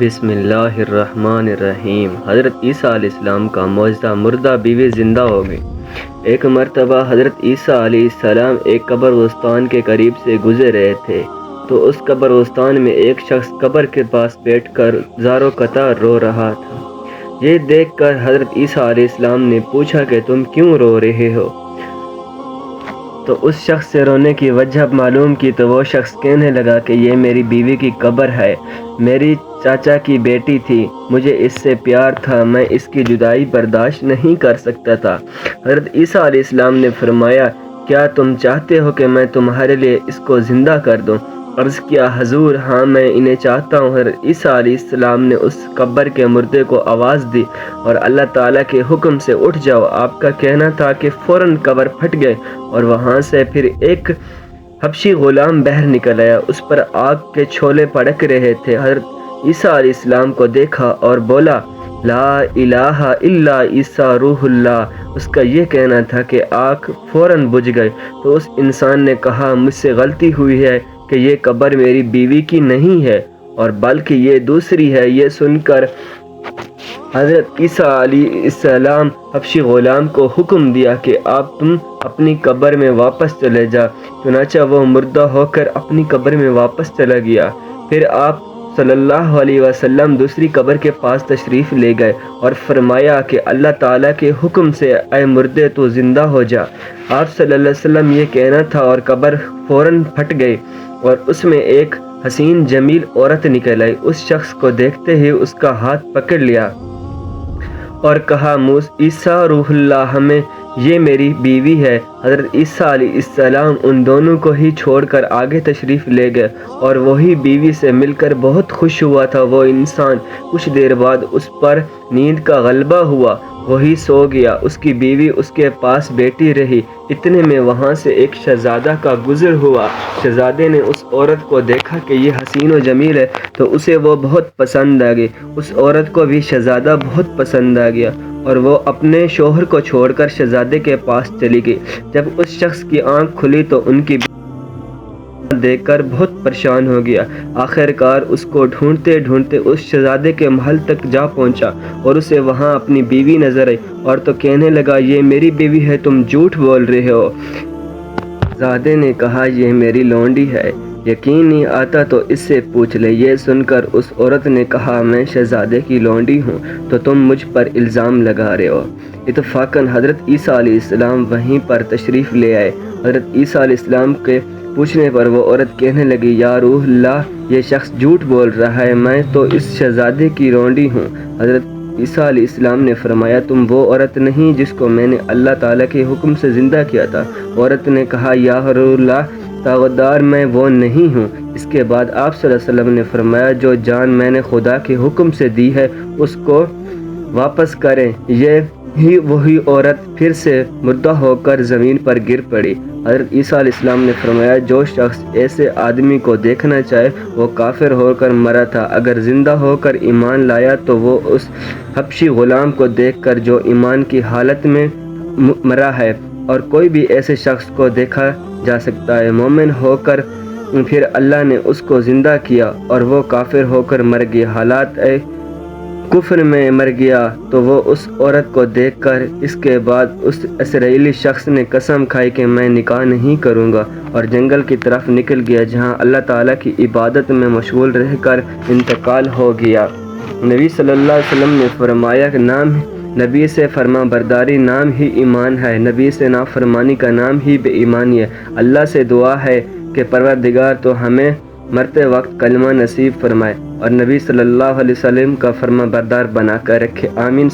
بسم اللہ الرحمن الرحیم۔ حضرت عیسیٰ علیہ السلام کا معجزہ، مردہ بیوی زندہ ہو گئی۔ ایک مرتبہ حضرت عیسیٰ علیہ السلام ایک قبرستان کے قریب سے گزر رہے تھے تو اس قبرستان میں ایک شخص قبر کے پاس بیٹھ کر زاروں قطار رو رہا تھا۔ یہ دیکھ کر حضرت عیسیٰ علیہ السلام نے پوچھا کہ تم کیوں رو رہے ہو؟ تو اس شخص سے رونے کی وجہ معلوم کی تو وہ شخص کہنے لگا کہ یہ میری بیوی کی قبر ہے، میری چاچا کی بیٹی تھی، مجھے اس سے پیار تھا، میں اس کی جدائی برداشت نہیں کر سکتا تھا۔ حضرت عیسیٰ علیہ السلام نے فرمایا، کیا تم چاہتے ہو کہ میں تمہارے لیے اس کو زندہ کر دوں؟ عرض کیا، حضور ہاں میں انہیں چاہتا ہوں۔ حضرت عیسیٰ علیہ السلام نے اس قبر کے مردے کو آواز دی اور اللہ تعالیٰ کے حکم سے اٹھ جاؤ۔ آپ کا کہنا تھا کہ فوراً قبر پھٹ گئے اور وہاں سے پھر ایک حبشی غلام باہر نکل آیا، اس پر آگ کے شعلے بھڑک رہے تھے۔ حضرت عیسیٰ علیہ السلام کو دیکھا اور بولا، لا الہ الا عیسیٰ روح اللہ۔ اس کا یہ کہنا تھا کہ آگ فوراً بجھ گئی تو اس انسان نے کہا، مجھ سے غلطی ہوئی ہے کہ یہ قبر میری بیوی کی نہیں ہے اور بلکہ یہ دوسری ہے۔ یہ سن کر حضرت عیسیٰ علیہ السلام حبشی غلام کو حکم دیا کہ آپ تم اپنی قبر میں واپس چلے جا۔ چنانچہ وہ مردہ ہو کر اپنی قبر میں واپس چلا گیا۔ پھر آپ صلی اللہ علیہ وسلم دوسری قبر کے پاس تشریف لے گئے اور فرمایا کہ اللہ تعالیٰ کے حکم سے اے مردے تو زندہ ہو جا۔ آپ صلی اللہ علیہ وسلم یہ کہنا تھا اور قبر فوراً پھٹ گئی اور اس میں ایک حسین جمیل عورت نکل آئی۔ اس شخص کو دیکھتے ہی اس کا ہاتھ پکڑ لیا اور کہا، عیسیٰ روح اللہ، ہمیں یہ میری بیوی ہے۔ حضرت عیسیٰ علیہ السلام ان دونوں کو ہی چھوڑ کر آگے تشریف لے گئے اور وہی بیوی سے مل کر بہت خوش ہوا تھا۔ وہ انسان کچھ دیر بعد اس پر نیند کا غلبہ ہوا، وہی سو گیا، اس کی بیوی اس کے پاس بیٹھی رہی۔ اتنے میں وہاں سے ایک شہزادہ کا گزر ہوا۔ شہزادے نے اس عورت کو دیکھا کہ یہ حسین و جمیل ہے تو اسے وہ بہت پسند آ گئی۔ اس عورت کو بھی شہزادہ بہت پسند آ گیا اور وہ اپنے شوہر کو چھوڑ کر شہزادے کے پاس چلی گئی۔ جب اس شخص کی آنکھ کھلی تو ان کی دیکھ کر بہت پریشان ہو گیا۔ آخر کار اس کو ڈھونڈتے ڈھونڈتے اس شہزادے کے محل تک جا پہنچا اور اسے وہاں اپنی بیوی نظر آئی اور تو کہنے لگا، یہ میری بیوی ہے، تم جھوٹ بول رہے ہو۔ شہزادے نے کہا، یہ میری لونڈی ہے، یقین نہیں آتا تو اس سے پوچھ لے۔ یہ سن کر اس عورت نے کہا، میں شہزادے کی لونڈی ہوں تو تم مجھ پر الزام لگا رہے ہو۔ اتفاقاً حضرت عیسیٰ علیہ السلام وہیں پر تشریف لے آئے۔ حضرت عیسیٰ علیہ السلام کے پوچھنے پر وہ عورت کہنے لگی، یا روح اللہ، یہ شخص جھوٹ بول رہا ہے، میں تو اس شہزادے کی لونڈی ہوں۔ حضرت عیسیٰ علیہ السلام نے فرمایا، تم وہ عورت نہیں جس کو میں نے اللہ تعالیٰ کے حکم سے زندہ کیا تھا؟ عورت نے کہا، یا روح اللہ، دعویدار میں وہ نہیں ہوں۔ اس کے بعد آپ صلی اللہ علیہ وسلم نے فرمایا، جو جان میں نے خدا کے حکم سے دی ہے اس کو واپس کریں۔ یہ ہی وہی عورت پھر سے مردہ ہو کر زمین پر گر پڑی۔ حضرت عیسیٰ علیہ السلام نے فرمایا، جو شخص ایسے آدمی کو دیکھنا چاہے وہ کافر ہو کر مرا تھا، اگر زندہ ہو کر ایمان لایا تو وہ اس حبشی غلام کو دیکھ کر جو ایمان کی حالت میں مرا ہے، اور کوئی بھی ایسے شخص کو دیکھا جا سکتا ہے مومن ہو کر پھر اللہ نے اس کو زندہ کیا اور وہ کافر ہو کر مر گیا، حالات کفر میں مر گیا، تو وہ اس عورت کو دیکھ کر اس کے بعد اس اسرائیلی شخص نے قسم کھائی کہ میں نکاح نہیں کروں گا اور جنگل کی طرف نکل گیا جہاں اللہ تعالیٰ کی عبادت میں مشغول رہ کر انتقال ہو گیا۔ نبی صلی اللہ علیہ وسلم نے فرمایا کہ نبی سے فرما برداری نام ہی ایمان ہے، نبی سے نافرمانی کا نام ہی بے ایمانی ہے۔ اللہ سے دعا ہے کہ پروردگار تو ہمیں مرتے وقت کلمہ نصیب فرمائے اور نبی صلی اللہ علیہ وسلم کا فرما بردار بنا کر رکھے، آمین۔